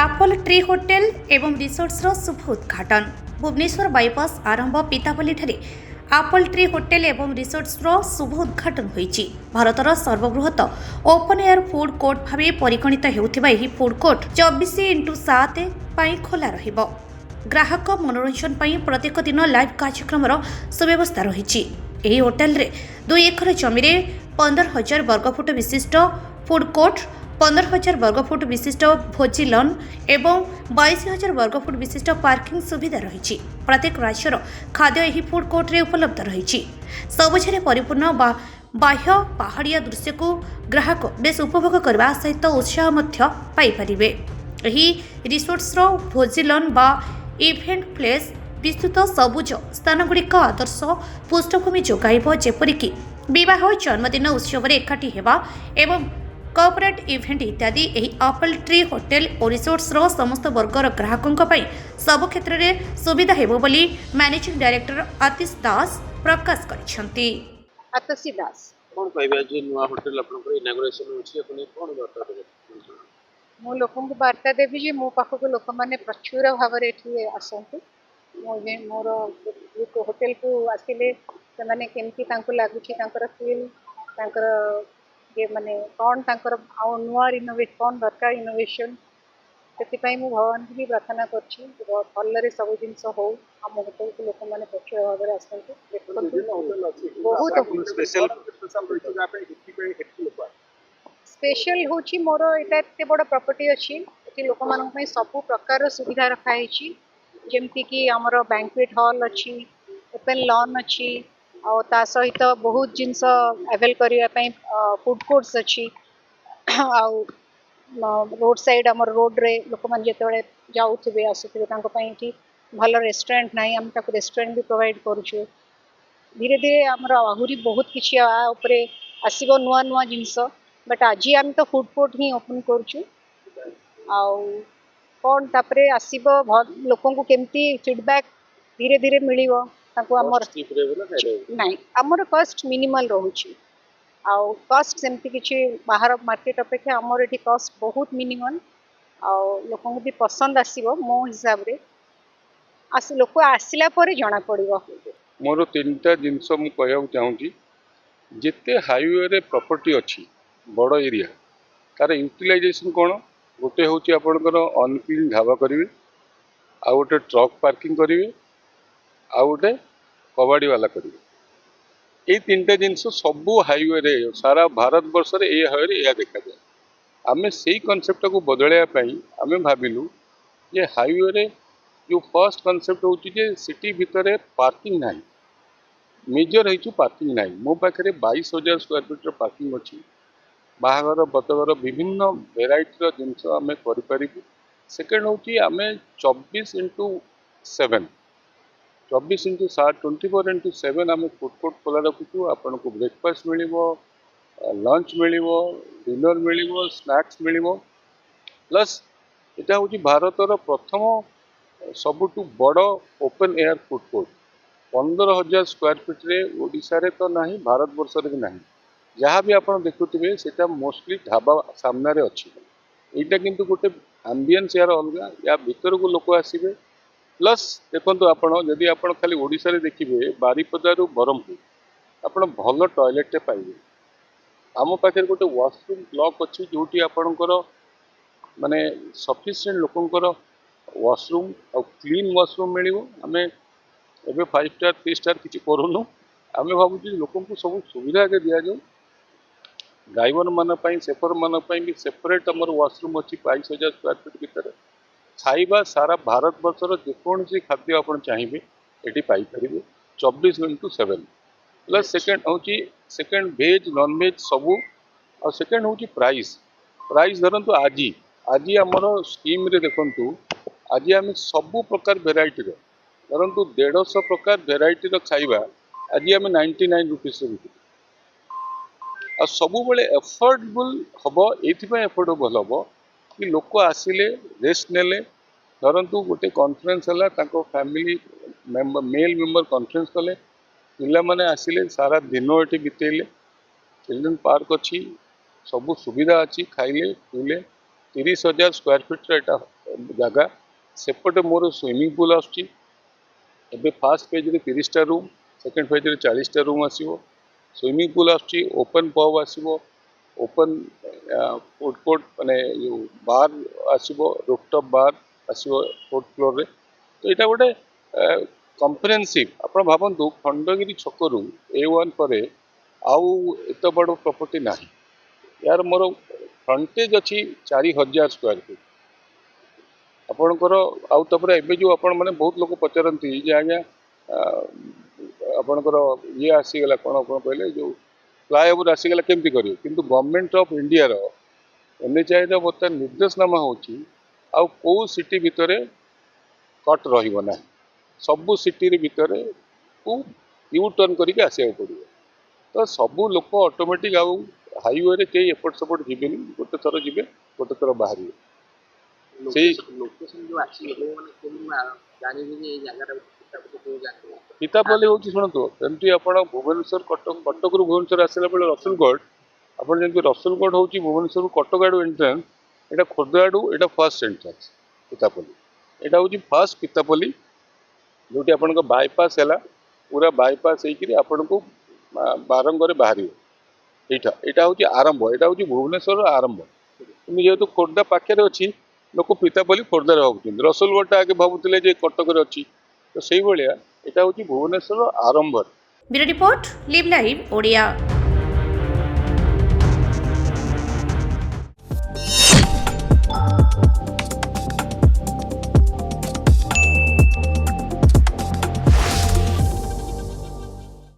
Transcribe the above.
Apple tree hotel ଏବଂ ରିସୋର୍ଟର ଶୁଭ ଉଦ୍ଘାଟନ। ଭୁବନେଶ୍ୱର ବାଇପାସ୍ ଆରମ୍ଭ ପିତାପଲ୍ଲୀଠାରେ ଆପଲ୍ ଟ୍ରି ହୋଟେଲ ଏବଂ ରିସୋର୍ଟର ଶୁଭ ଉଦ୍ଘାଟନ ହୋଇଛି। ଭାରତର ସର୍ବବୃହତ ଓପନ୍ ଏୟାର ଫୁଡ୍ କୋର୍ଟ ଭାବେ ପରିଗଣିତ ହେଉଥିବା ଏହି ଫୁଡ୍ କୋର୍ଟ 24x7 ପାଇଁ ଖୋଲା ରହିବ। ଗ୍ରାହକ ମନୋରଞ୍ଜନ ପାଇଁ ପ୍ରତ୍ୟେକ ଦିନ ଲାଇଭ୍ କାର୍ଯ୍ୟକ୍ରମର ସୁବ୍ୟବସ୍ଥା ରହିଛି। ଏହି ହୋଟେଲରେ 2 ଏକର ଜମିରେ 15,000 ବର୍ଗଫୁଟ ବିଶିଷ୍ଟ ଫୁଡ୍ କୋର୍ଟ, 15,000 ବର୍ଗଫୁଟ ବିଶିଷ୍ଟ ଭୋଜି ଲନ୍ ଏବଂ 22,000 ବର୍ଗଫୁଟ ବିଶିଷ୍ଟ ପାର୍କିଂ ସୁବିଧା ରହିଛି। ପ୍ରତ୍ୟେକ ରାଜ୍ୟର ଖାଦ୍ୟ ଏହି ଫୁଡ୍ କୋର୍ଟରେ ଉପଲବ୍ଧ ରହିଛି। ସବୁଜରେ ପରିପୂର୍ଣ୍ଣ ବାହ୍ୟ ପାହାଡ଼ିଆ ଦୃଶ୍ୟକୁ ଗ୍ରାହକ ବେଶ ଉପଭୋଗ କରିବା ସହିତ ଉତ୍ସାହ ମଧ୍ୟ ପାଇପାରିବେ। ଏହି ରିସୋର୍ଟର ଭୋଜି ଲନ୍ ବା ଇଭେଣ୍ଟ ପ୍ଲେସ୍ ବିସ୍ତୃତ ସବୁଜ ସ୍ଥାନଗୁଡ଼ିକ ଆଦର୍ଶ ପୃଷ୍ଠଭୂମି ଯୋଗାଇବ, ଯେପରିକି ବିବାହ, ଜନ୍ମଦିନ ଉତ୍ସବରେ ଏକାଠି ହେବା ଏବଂ କର୍ପୋରେଟ୍ ଇଭେଣ୍ଟ ଇତ୍ୟାଦି। ଏହି ଆପଲ୍ ଟ୍ରି ହୋଟେଲ ଓ ରିସୋର୍ଟର ସମସ୍ତ ବର୍ଗର ଗ୍ରାହକଙ୍କ ପାଇଁ ସବୁ କ୍ଷେତ୍ରରେ ସୁବିଧା ହେବ ବୋଲି ମ୍ୟାନେଜିଂ ଡାଇରେକ୍ଟର ଆତିଶ ଦାସ ପ୍ରକାଶ କରିଛନ୍ତି। ଆତସୀ ଦାସ कौन कहबे जे नुआ होटल आपनकर इनागुरेशन होछि अपने कोन बात देबे ମୁଁ ଲୋକଙ୍କୁ ବାର୍ତ୍ତା ଦେବି ଯେ ମୋ ପାଖକୁ ଲୋକମାନେ ପ୍ରଚୁର ଭାବରେ ଏଠି ଆସନ୍ତୁ। ମୋର ହୋଟେଲକୁ ଆସିଲେ ସେମାନେ କେମିତି ତାଙ୍କୁ ଲାଗୁଛି, ତାଙ୍କର ଫିଲ୍, ତାଙ୍କର ମାନେ କ'ଣ ତାଙ୍କର ଆଉ ନୂଆ କ'ଣ ଦରକାର ଇନୋଭେସନ୍, ସେଥିପାଇଁ ମୁଁ ଭଗବାନଙ୍କୁ ବି ପ୍ରାର୍ଥନା କରୁଛି ଭଲରେ ସବୁ ଜିନିଷ ହଉ। ଆମ ହୋଟେଲକୁ ଲୋକମାନେ ପ୍ରଚୁର ଭାବରେ ଆସନ୍ତୁ, ଦେଖନ୍ତୁ। ବହୁତ ସ୍ପେଶାଲ ହେଉଛି ମୋର ଏଇଟା ଏତେ ବଡ଼ ପ୍ରପର୍ଟି ଅଛି, ଏଠି ଲୋକମାନଙ୍କ ପାଇଁ ସବୁ ପ୍ରକାରର ସୁବିଧା ରଖାହେଇଛି। ଯେମିତିକି ଆମର ବ୍ୟାଙ୍କୱେଟ୍ ହଲ୍ ଅଛି, ଓପେନ୍ ଲନ୍ ଅଛି, ଆଉ ତା ସହିତ ବହୁତ ଜିନିଷ ଆଭେଲ୍ କରିବା ପାଇଁ ଫୁଡ୍ କୋର୍ଟସ୍ ଅଛି। ଆଉ ରୋଡ୍ ସାଇଡ୍ ଆମର ରୋଡ଼ରେ ଲୋକମାନେ ଯେତେବେଳେ ଯାଉଥିବେ ଆସୁଥିବେ ତାଙ୍କ ପାଇଁ ଏଠି ଭଲ ରେଷ୍ଟୁରାଣ୍ଟ ନାହିଁ, ଆମେ ତାକୁ ରେଷ୍ଟୁରାଣ୍ଟ ବି ପ୍ରୋଭାଇଡ଼ କରୁଛୁ। ଧୀରେ ଧୀରେ ଆମର ଆହୁରି ବହୁତ କିଛି ଉପରେ ଆସିବ ନୂଆ ନୂଆ ଜିନିଷ, ବଟ୍ ଆଜି ଆମେ ତ ଫୁଡ୍ କୋର୍ଟ ହିଁ ଓପନ୍ କରୁଛୁ। ଆଉ କ'ଣ ତାପରେ ଆସିବ, ଲୋକଙ୍କୁ କେମିତି ଫିଡ଼ବ୍ୟାକ୍ ଧୀରେ ଧୀରେ ମିଳିବ ତାଙ୍କୁ। ଆମର ନାଇଁ, ଆମର କଷ୍ଟ ମିନିମାଲ୍ ରହୁଛି। ଆଉ କଷ୍ଟ ସେମିତି କିଛି ବାହାର ମାର୍କେଟ ଅପେକ୍ଷା ଆମର ଏଠି କଷ୍ଟ ବହୁତ ମିନିମମ୍। ଆଉ ଲୋକଙ୍କୁ ବି ପସନ୍ଦ ଆସିବ ମୋ ହିସାବରେ। ଲୋକ ଆସିଲା ପରେ ଜଣାପଡ଼ିବ। ମୋର 3ଟା ଜିନିଷ ମୁଁ କହିବାକୁ ଚାହୁଁଛି। ଯେତେ ହାଇୱେରେ ପ୍ରପର୍ଟି ଅଛି ବଡ଼ ଏରିଆ, ତାର ୟୁଟିଲାଇଜେସନ୍ କ'ଣ? ଗୋଟେ ହେଉଛି ଆପଣଙ୍କର ଅନକ୍ଲିନ୍ ଢାବା କରିବେ, ଆଉ ଗୋଟେ ଟ୍ରକ୍ ପାର୍କିଂ କରିବେ, ଆଉ ଗୋଟେ କବାଡ଼ିବାଲା କରିବେ। ଏଇ 3ଟା ଜିନିଷ ସବୁ ହାଇୱେରେ, ସାରା ଭାରତ ବର୍ଷରେ ଏ ହାଇୱେରେ ଏହା ଦେଖାଯାଏ। ଆମେ ସେଇ କନସେପ୍ଟଟାକୁ ବଦଳାଇବା ପାଇଁ ଆମେ ଭାବିଲୁ ଯେ ହାଇୱେରେ ଯେଉଁ ଫର୍ଷ୍ଟ କନସେପ୍ଟ ହେଉଛି ଯେ ସିଟି ଭିତରେ ପାର୍କିଂ ନାହିଁ, ମେଜର ହେଇଛୁ ପାର୍କିଂ ନାହିଁ। ମୋ ପାଖରେ 22,000 ସ୍କୋୟାର ଫିଟ୍ର ପାର୍କିଂ ଅଛି। ବାହାଘର ବ୍ରତଘର ବିଭିନ୍ନ ଭେରାଇଟିର ଜିନିଷ ଆମେ କରିପାରିବୁ। ସେକେଣ୍ଡ ହେଉଛି ଆମେ 24x7 24x7 ଆମେ ଫୁଡ୍ କୋର୍ଟ ଖୋଲା ରଖୁଛୁ। ଆପଣଙ୍କୁ ବ୍ରେକଫାଷ୍ଟ ମିଳିବ, ଲଞ୍ଚ ମିଳିବ, ଡିନର ମିଳିବ, ସ୍ନାକ୍ସ ମିଳିବ। ପ୍ଲସ୍ ଏଇଟା ହେଉଛି ଭାରତର ପ୍ରଥମ ସବୁଠୁ ବଡ଼ open air food court. 15,000 square ଫିଟ୍ରେ ଓଡ଼ିଶାରେ ତ ନାହିଁ, ଭାରତ ବର୍ଷରେ ବି ନାହିଁ। ଯାହା ବି ଆପଣ ଦେଖୁଥିବେ ସେଇଟା ମୋଷ୍ଟଲି ଢାବା ସାମ୍ନାରେ ଅଛି। ଏଇଟା କିନ୍ତୁ ଗୋଟେ ଆମ୍ବିଏନ୍ସ ୟାର ଅଲଗା, ୟା ଭିତରକୁ ଲୋକ ଆସିବେ। ପ୍ଲସ୍ ଦେଖନ୍ତୁ, ଆପଣ ଯଦି ଆପଣ ଖାଲି ଓଡ଼ିଶାରେ ଦେଖିବେ ବାରିପଦାରୁ ବ୍ରହ୍ମପୁର, ଆପଣ ଭଲ ଟଏଲେଟ୍ଟେ ପାଇବେ। ଆମ ପାଖରେ ଗୋଟେ ୱାଶରୁମ୍ ବ୍ଲକ୍ ଅଛି, ଯେଉଁଠି ଆପଣଙ୍କର ମାନେ ସଫିସିଏଣ୍ଟ ଲୋକଙ୍କର ୱାଶରୁମ୍ ଆଉ କ୍ଲିନ୍ ୱାଶରୁମ୍ ମିଳିବ। ଆମେ ଏବେ 5 ଷ୍ଟାର୍ 3 ଷ୍ଟାର୍ କିଛି କରୁନୁ। ଆମେ ଭାବୁଛୁ ଲୋକଙ୍କୁ ସବୁ ସୁବିଧା ଆଗେ ଦିଆଯାଉ। ଡ୍ରାଇଭରମାନଙ୍କ ପାଇଁ, ସେଫରମାନଙ୍କ ପାଇଁ ବି ସେପାରେଟ୍ ଆମର ୱାଶରୁମ୍ ଅଛି 22,000 ସ୍କୋୟାର ଫିଟ୍ ଭିତରେ। ଖାଇବା ସାରା ଭାରତ ବର୍ଷର ଯେକୌଣସି ଖାଦ୍ୟ ଆପଣ ଚାହିଁବେ ଏଠି ପାଇପାରିବେ 24x7। Plus second veg non veg ସବୁ। ଆଉ ସେକେଣ୍ଡ ହେଉଛି ପ୍ରାଇସ୍। ଧରନ୍ତୁ ଆଜି ଆମର ସ୍କିମ୍ରେ ଦେଖନ୍ତୁ, ଆଜି ଆମେ ସବୁ ପ୍ରକାର ଭେରାଇଟିର, ଧରନ୍ତୁ 150 ପ୍ରକାର ଭେରାଇଟିର ଖାଇବା ଆଜି ଆମେ 99 ରୁପିସ୍ରେ ବିକୁଛୁ। ଆଉ ସବୁବେଳେ ଏଫୋର୍ଡେବୁଲ୍ ହେବ। ଏଇଥିପାଇଁ ଏଫୋର୍ଡେବୁଲ୍ ହେବ କି ଲୋକ ଆସିଲେ, ରେଷ୍ଟ ନେଲେ, ଧରନ୍ତୁ ଗୋଟେ କନଫରେନ୍ସ ହେଲା, ତାଙ୍କ ଫ୍ୟାମିଲି ମେଲ୍ ମେମ୍ବର କନଫରେନ୍ସ କଲେ, ପିଲାମାନେ ଆସିଲେ ସାରା ଦିନ ଏଠି ବିତେଇଲେ, ଚିଲଡ୍ରେନ୍ ପାର୍କ ଅଛି, ସବୁ ସୁବିଧା ଅଛି, ଖାଇଲେ ପିଇଲେ। 30,000 ସ୍କୋୟାର ଫିଟ୍ର ଏଇଟା जगह सेपटे मोर स्विमिंग पूल आसुची एबे फर्स्ट फेज रे 30टा रूम सेकंड फेज रे 40टा रूम आसीबो स्विमिंग पूल आसुची ओपन पब आसीबो ओपन फूड कोर्ट माने यो बार आसीबो रूफटॉप बार आसीबो 4th फ्लोर रे तो यहाँ गोटे कम्प्रेहेन्सिव आप भावतु खंडगिरी छकरू A1 पर आउ एत बड़ प्रॉपर्टी ना यार मोर फ्रंटेज अच्छी 4000 स्क्वायर फीट आपणकर आउे एवं जो आपण मैंने बहुत लोग पचारती जे आज्ञा आपणकर ये आसीगला कौन कौन कहले जो फ्लाईओवर आसीगला केमती करेंगे किंतु गवर्नमेंट ऑफ इंडिया NHAI बर्तमान निर्देशनामा होची आउ को सिटी भितर कट रहिबो ना सबू सिटी भितर को यू टर्न करके आसवा पड़ो तो सबू लोक ऑटोमेटिक आउ हाईवे रे कई एपट सपट जीवेनि गोटे थर जीवे गोटे थर बाहर लोकेशन जो अच्छी है वो माने जानी ये जगह पितापल्ली हूँ शुणु एमती आप भुवनेश्वर कटक कटक रु भुवनेश्वर आसला बेले रसुलगढ़ आप जमी रसुलगढ़ हूँ भुवनेश्वर कटक आड़ू एंट्रेंस यहाँ खोर्धा आड़ू यहाँ फर्स्ट एंट्रेंस पितापल्ली यहाँ हूँ फर्स्ट पितापल्ली जोटी आप बाईपास है पूरा बाईपास होकर को बारंगे बाहर यहाँ यहाँ हूँ आरंभ यहाँ हूँ भुवनेश्वर आरंभ जेहेतु खोर्धा पाखे अच्छी लोक पितापल्ली खोर्धा भावुं रसुलगढ़ आगे भावुले कटक अच्छी तो से भाया यहाँ हूँ भुवनेश्वर आरंभ bureau report live live Odia.